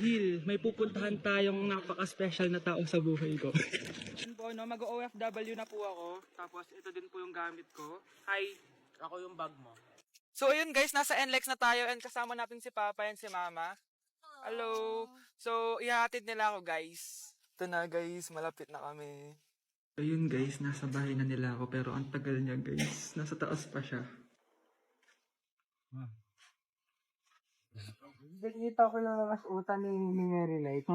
Gil, may pupuntahan tayong napaka-special na tao sa buhay ko. Yun po, no? Mag-OFW na po ako. Tapos ito din po yung gamit ko. Hi! Ako yung bag mo. So ayun guys, nasa NLEX na tayo and kasama natin si Papa and si Mama. Hello! So, ihahatid nila ako guys. Ito na guys, malapit na kami. Ayun guys, nasa bahay na nila ako pero ang tagal niya guys. Nasa taas pa siya. Nakita ko lang mas uta ni Mary Light.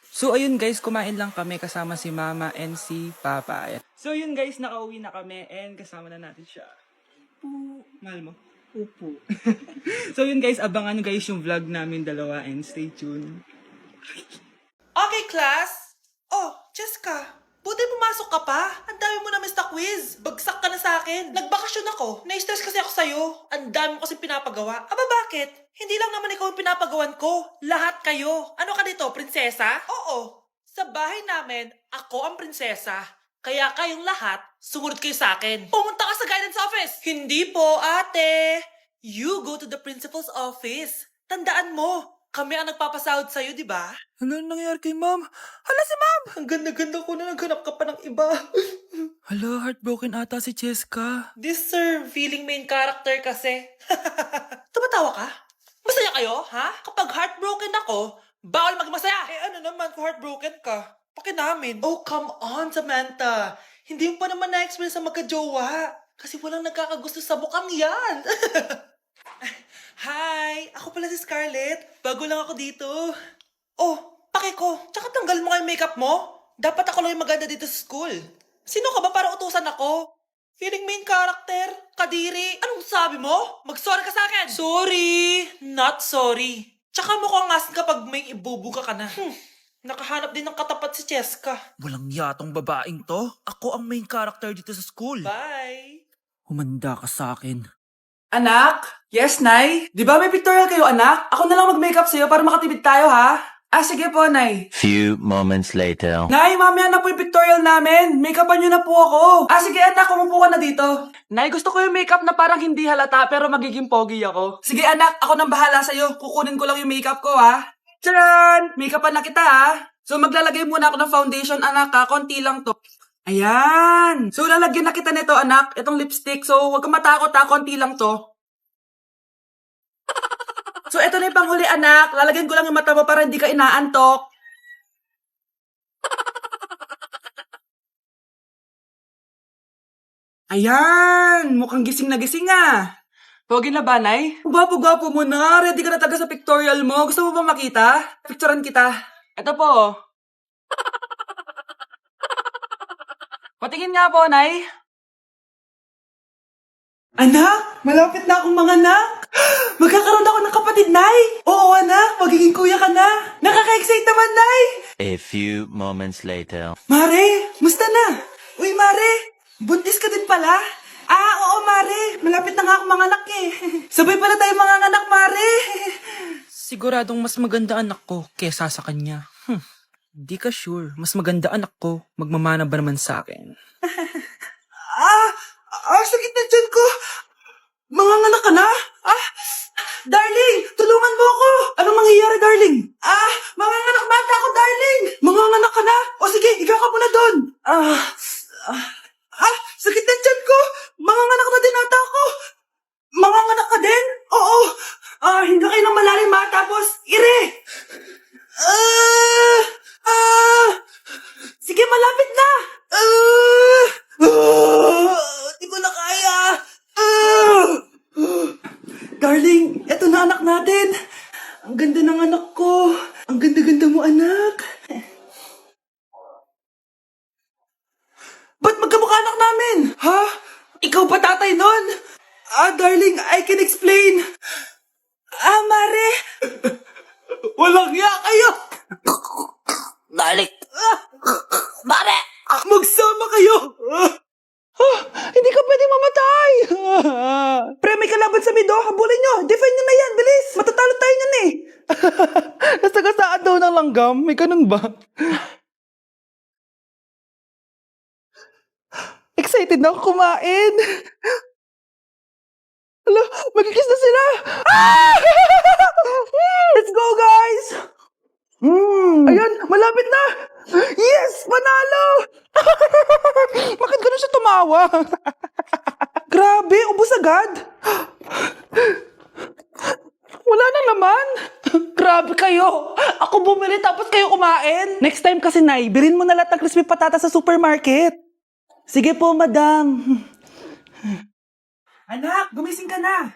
So ayun guys, kumain lang kami kasama si Mama and si Papa. Ayan. So yun guys, nakauwi na kami and kasama na natin siya. Mahal mo? Upo. So yun guys, abangan nyo guys yung vlog namin dalawa and stay tuned. Okay, class. Oh, Jessica, buti pumasok ka pa. Ang dami mo na miss na quiz. Bagsak ka na sa akin. Nagbakasyon ako. Na-stress kasi ako sa'yo. Ang dami mo kasi pinapagawa. Aba, bakit? Hindi lang naman ikaw yung pinapagawan ko. Lahat kayo. Ano ka dito, prinsesa? Oo. Sa bahay namin, ako ang prinsesa. Kaya kayong lahat, sumunod kayo sa akin. Pumunta ka sa guidance office. Hindi po, ate. You go to the principal's office. Tandaan mo, kami ang nagpapasahod sa'yo, di ba? Ano nangyayari kay ma'am? Hala si ma'am! Ang ganda-ganda ko na naghanap ka pa ng iba. Hala, heartbroken ata si Cheska. This sir, feeling main character kasi. Tumatawa ka? Masaya kayo, ha? Kapag heartbroken ako, bawal maging masaya. Eh ano naman kung heartbroken ka? Pakinamin. Oh, come on, Samantha. Hindi mo pa naman na-experience sa magka-jowa. Kasi walang nagkakagusto sa bukang yan. Hi! Ako pala si Scarlett. Bago lang ako dito. Oh, pake ko. Tsaka tanggal mo yung makeup mo. Dapat ako lang yung maganda dito sa school. Sino ka ba para utusan ako? Feeling main character? Kadiri? Anong sabi mo? Mag-sorry ka sa akin. Sorry. Not sorry. Tsaka mukhang asin kapag may ibubuga ka na. Nakahanap din ng katapat si Cheska. Walang yatong babaeng to. Ako ang main character dito sa school. Bye. Humanda ka sa akin. Anak? Yes, Nay? Di ba may pictorial kayo, anak? Ako na lang mag-makeup sa'yo para makatipid tayo, ha? Ah, sige po, Nay. Few moments later. Nay, mamaya na po yung pictorial namin. Make-upan nyo na po ako. Ah, sige, anak, umupo ka na dito. Nay, gusto ko yung makeup na parang hindi halata pero magiging pogi ako. Sige, anak, ako nang bahala sa'yo. Kukunin ko lang yung makeup ko, ha? Tcharan! Make-upan na kita, ha? So, maglalagay muna ako ng foundation, anak, ha? Konti lang to. Ayan! So, lalagyan na kita nito, anak. Itong lipstick. So, huwag kang matakot, ha? Konti lang to. So, eto na yung panghuli, anak. Lalagyan ko lang yung mata mo para hindi ka inaantok. Ayan! Mukhang gising na gising, ah. Pogi na ba, Nay? Gwapo-gwapo mo na. Ready ka na talaga sa pictorial mo. Gusto mo ba makita? Picturean kita. Eto po. Patingin nga po, Nay. Anak, malapit na akong manganak. Magkakaroon ako ng kapatid, Nay. Oo, anak, magiging kuya ka na. Nakaka-excite naman, Nay. A few moments later. Mare, musta na? Uy, Mare, buntis ka din pala? Ah, oo, Mare. Malapit na nga akong manganak eh. Sabay pala tayo manganganak, Mare. Siguradong mas maganda anak ko kesa sa kanya. Di ka sure. Mas maganda anak ko. Magmamana ba naman sa akin? Sakit na dyan ko. Manganganak ka na? Darling, tulungan mo ako. Anong mangyayari, darling? Manganganak bata ako, darling. Manganganak ka na? O sige, higa ka muna doon. Sakit na dyan ko. Manganganak na din ata ako. Manganganak ka din? Oo. Hinga kayo ng malalim, ha? Tapos, ire. Sige, malapit na. Di ko na kaya. Darling, eto na anak natin. Ang ganda ng anak ko. Ang ganda-ganda mo, anak. Ba't magkamukha anak namin? Ha? Ikaw ba tatay nun? Darling, I can explain. Mare. Walang hiya kayo. Dali! Mare! Magsama kayo. Hindi ka pwedeng mamatay. Pre, may kalaban sa mido. Habulin nyo. Defend nyo na yan. Bilis. Matatalo tayo nyan eh. Nasagasaan daw ng langgam? May ganun ba? Excited na ako kumain. Hala, magkikiss na sila. Let's go, guys. Ayan, malapit na! Yes! Panalo! Bakit ganun siya tumawa? Grabe, ubos agad. Wala na naman. Grabe kayo. Ako bumili tapos kayo kumain. Next time kasi, Nay, bilhin mo na lahat ng crispy patata sa supermarket. Sige po, madam. Anak, gumising ka na.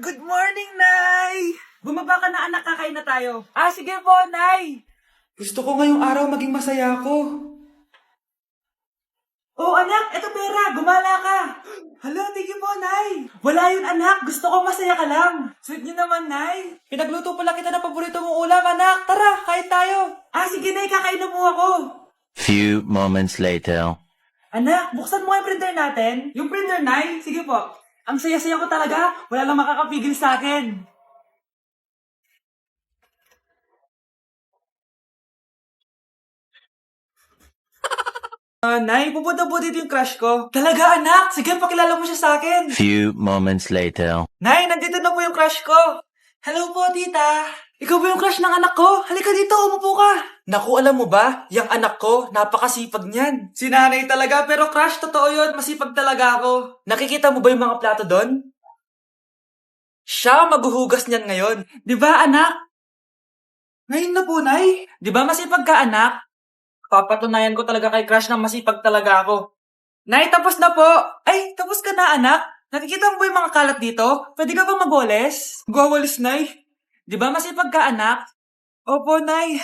Good morning, Nay. Bumaba ka na, anak, kakain na tayo. Sige po, Nay. Gusto ko ngayong araw maging masaya ako. Oh, anak, eto pera, gumala ka. Hala, thank you po, Nay. Wala yun, anak. Gusto ko masaya ka lang. Sweet niyo naman, Nay. Pinagluto pala kita ng paborito mong ulam, anak. Tara, kain tayo. Sige, Nay, kakain na po ako. Few moments later. Anak, buksan mo yung printer natin. Yung printer, Nay? Sige po. Ang saya-saya ko talaga. Wala lang makakapigil sa akin. Nay, pupunta po dito yung crush ko. Talaga, anak? Sige, pakilala mo siya sa akin. Few moments later. Nay, nandito na po yung crush ko. Hello po, tita. Ikaw ba yung crush ng anak ko? Halika dito, umupo ka. Naku, alam mo ba? Yung anak ko, napakasipag niyan. Si nanay talaga, pero crush, totoo yun. Masipag talaga ako. Nakikita mo ba yung mga plato doon? Siya maghuhugas niyan ngayon. Di ba, anak? Ngayon na po, Nay. Di ba masipag ka, anak? Papatunayan ko talaga kay crush na masipag talaga ako. Nay, tapos na po. Ay, tapos ka na, anak. Nakikita mo ba yung mga kalat dito? Pwede ka bang magwalis? Magwawalis, Nay. Di ba masipag ka, anak? Opo, Nay.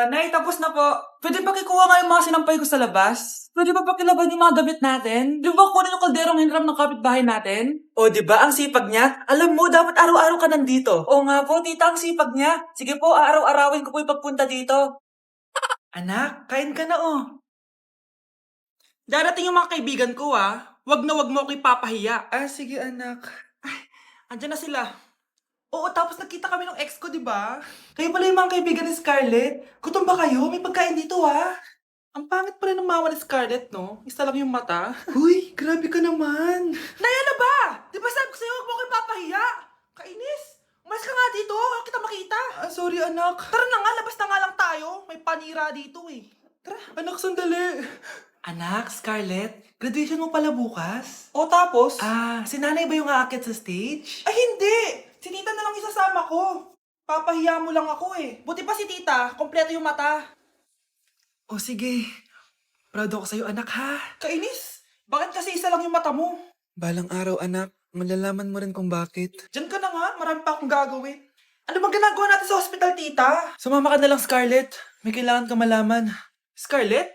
Nay, tapos na po. Pwede ba kikuha nga yung mga sinampay ko sa labas? Pwede ba pakilaban yung mga damit natin? Di ba kunin yung kalderong hinram ng kapitbahay natin? O, di ba ang sipag niya? Alam mo, dapat araw-araw ka nandito. O nga po, tita, ang sipag niya. Sige po, araw-arawin ko po yung pagpunta dito. Anak, kain ka na, oh. Darating yung mga kaibigan ko, ah. Wag na wag mo ako ipapahiya. Sige, anak. Ay, andyan na sila. Oo, tapos nagkita kami ng ex ko, di ba? Kayo pala yung mga kaibigan ni Scarlett. Gutom ba kayo? May pagkain dito, ah. Ang pangit pala ng mama ni Scarlett, no? Isa lang yung mata. Uy, grabe ka naman. Nay, ano ba? Di ba sabi ko sa'yo, huwag mo ko ipapahiya? Kainis. Umalis ka nga dito. Huwag kita makita. Sorry, anak. Tara na nga, labas na nga lang tayo. May panira dito, eh. Tara. Anak, sandali. Anak, Scarlett, graduation mo pala bukas? O tapos? Si nanay ba yung aakit sa stage? Ay, hindi! Si tita na lang isasama ko. Papahiya mo lang ako eh. Buti pa si tita, kompleto yung mata. O sige, proud ako sa'yo anak ha. Kainis, bakit kasi isa lang yung mata mo? Balang araw anak, malalaman mo rin kung bakit. Diyan ka na nga, marami pa akong gagawin. Ano bang ginagawa natin sa hospital, tita? Sumama ka na lang, Scarlett. May kailangan ka malaman. Scarlett?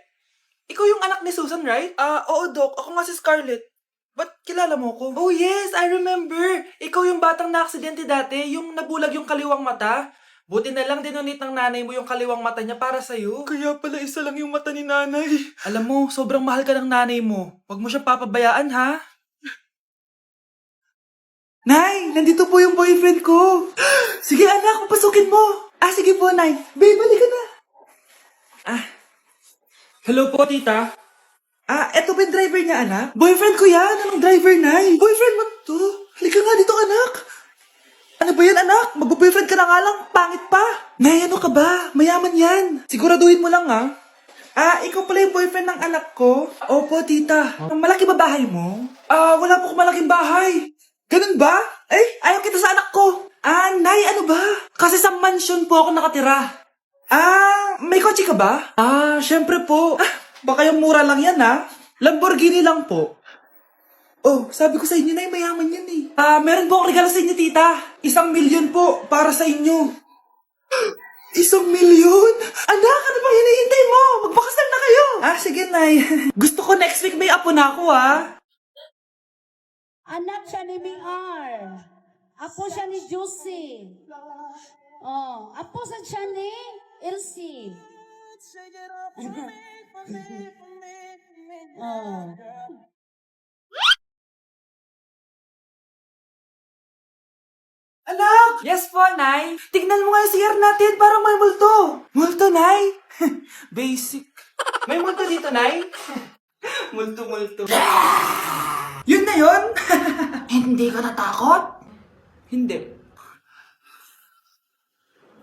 Ikaw yung anak ni Susan, right? Oo, Doc. Ako nga si Scarlett. Ba't kilala mo ko? Oh, yes. I remember. Ikaw yung batang na-aksidente dati. Yung nabulag yung kaliwang mata. Buti na lang dinonate ng nanay mo yung kaliwang mata niya para sa'yo. Kaya pala isa lang yung mata ni nanay. Alam mo, sobrang mahal ka ng nanay mo. Huwag mo siyang papabayaan, ha? Nay, nandito po yung boyfriend ko. Sige, anak, pasukin mo. Sige po, Nay. Babe, balik ka na. Hello po, tita. Eto ba yung driver niya, anak? Boyfriend ko yan. Anong driver, Nay? Boyfriend mo to? Halika nga dito, anak. Ano ba yan, anak? Mag-boyfriend ka na nga lang. Pangit pa. Nay, ano ka ba? Mayaman yan. Siguraduhin mo lang, ha? Ikaw pala yung boyfriend ng anak ko? Opo, tita. Malaki ba bahay mo? Wala po akong malaking bahay. Ganun ba? Ayaw kita sa anak ko. Nay, ano ba? Kasi sa mansion po ako nakatira. May kotse ka ba? Syempre po. Baka yung mura lang yan, ha? Lamborghini lang po. Oh, sabi ko sa inyo na mayaman yan, eh. Meron po akong regalo sa inyo, tita. 1 milyon po para sa inyo. 1 milyon? Anak, ano bang hinihintay mo? Magpakasal na kayo. Sige, Nay. Gusto ko next week may apo na ako, ha? Anak siya ni BR. Apo siya ni Juicy. Apo siya ni Elsie. Anak! Yes po, Nay. Tignan mo nga yung CR natin. Parang may multo. Multo, Nay? Basic. May multo dito, Nay? Multo. Yun na yun? Hindi ka natakot? Hindi.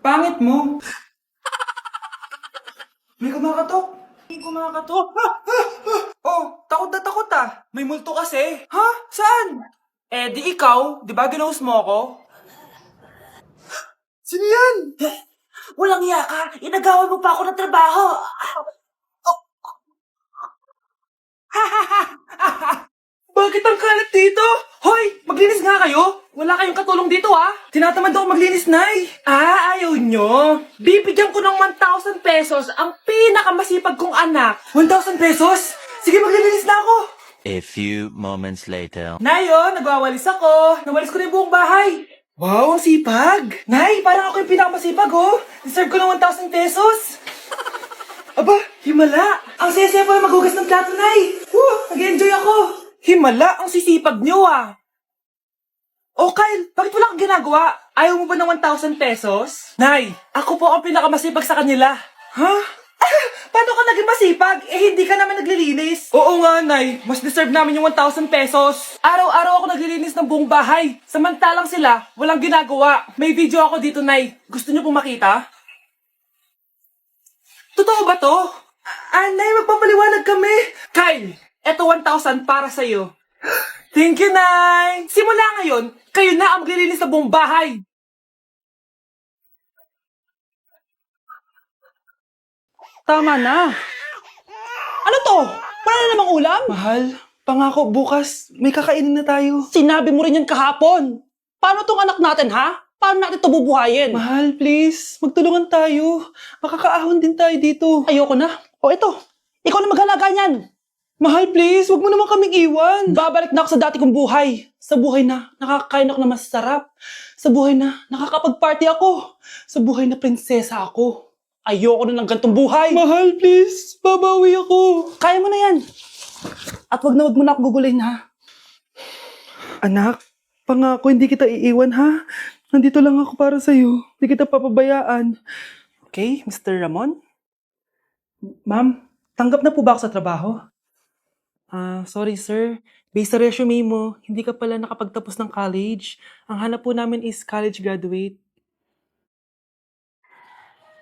Pangit mo. May kumakatok. May kumakatok. Oh, takot na takot ah. May multo kasi. Ha? Saan? Eh, di ikaw. Di ba ginose mo ako? Sino yan? Walang iya ka! Inagawan mo pa ako ng trabaho! Bakit ang kalat dito? Hoy, maglinis nga kayo. Wala kayong katulong dito ah. Tinatamad ako maglinis, Nay. Ah, ayaw nyo. Bibigyan ko ng 1,000 pesos ang pinakamasipag kong anak. 1,000 pesos? Sige, maglilinis na ako. A few moments later. Nay, oh, nagwawalis ako. Nawalis ko na yung buong bahay. Wow, ang sipag. Nay, parang ako yung pinakamasipag, oh. Deserve ko ng 1,000 pesos. Aba, himala. Ang saya-saya pa maghugas ng plato, Nay. Nag-enjoy ako. Himala, ang sisipag nyo, ah. Oh, Kyle, bakit wala kang ginagawa? Ayaw mo ba ng 1,000 pesos? Nay, ako po ang pinakamasipag sa kanila. Ha? Paano ka naging masipag? Eh, hindi ka naman naglilinis. Oo nga, Nay. Mas deserve namin yung 1,000 pesos. Araw-araw ako naglilinis ng buong bahay. Samantalang sila, walang ginagawa. May video ako dito, Nay. Gusto niyo pong makita? Totoo ba to? Nay, magpapaliwanag kami. Kyle, eto 1,000 para sa'yo. Thank you, Nay. Simula ngayon, kayo na ang maglilinis sa buong bahay. Tama na. Ano to? Wala na namang ulam? Mahal, pangako bukas may kakainin na tayo. Sinabi mo rin yan kahapon. Paano tong anak natin, ha? Paano natin ito bubuhayin? Mahal, please, magtulungan tayo. Makakaahon din tayo dito. Ayoko na. O ito, ikaw na maghalaga niyan. Mahal, please, wag mo naman kaming iwan. Babalik na ako sa dati kong buhay. Sa buhay na nakakain ako na masarap. Sa buhay na nakakapag-party ako. Sa buhay na prinsesa ako. Ayoko na ng gantong buhay. Mahal, please, babawi ako. Kaya mo na yan. At wag na ako gugulin, ha? Anak, pangako hindi kita iiwan, ha? Nandito lang ako para sa'yo. Hindi kita papabayaan. Okay, Mr. Ramon? Ma'am, tanggap na po ba ako sa trabaho? Sorry sir. Based sa resume mo, hindi ka pala nakapagtapos ng college. Ang hanap po namin is college graduate.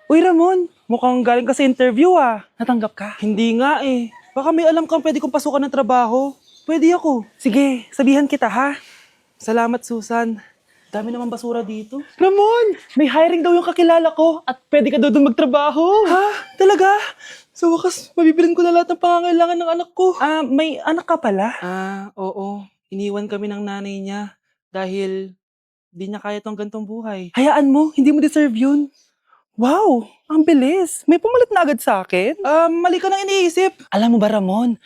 Uy Ramon, mukhang galing ka sa interview ah. Natanggap ka? Hindi nga eh. Baka may alam kang pwede kong pasukan ng trabaho. Pwede ako. Sige, sabihan kita ha. Salamat Susan. Dami naman basura dito. Ramon, may hiring daw yung kakilala ko at pwede ka daw doon magtrabaho. Ha? Talaga? Sa wakas, mabibilin ko na lahat ng pangangailangan ng anak ko. May anak ka pala? Oo. Iniwan kami ng nanay niya dahil di niya kaya tong gantong buhay. Hayaan mo, hindi mo deserve yun. Wow, ang bilis. May pumalit na agad sa akin. Mali ka nang iniisip. Alam mo ba, Ramon,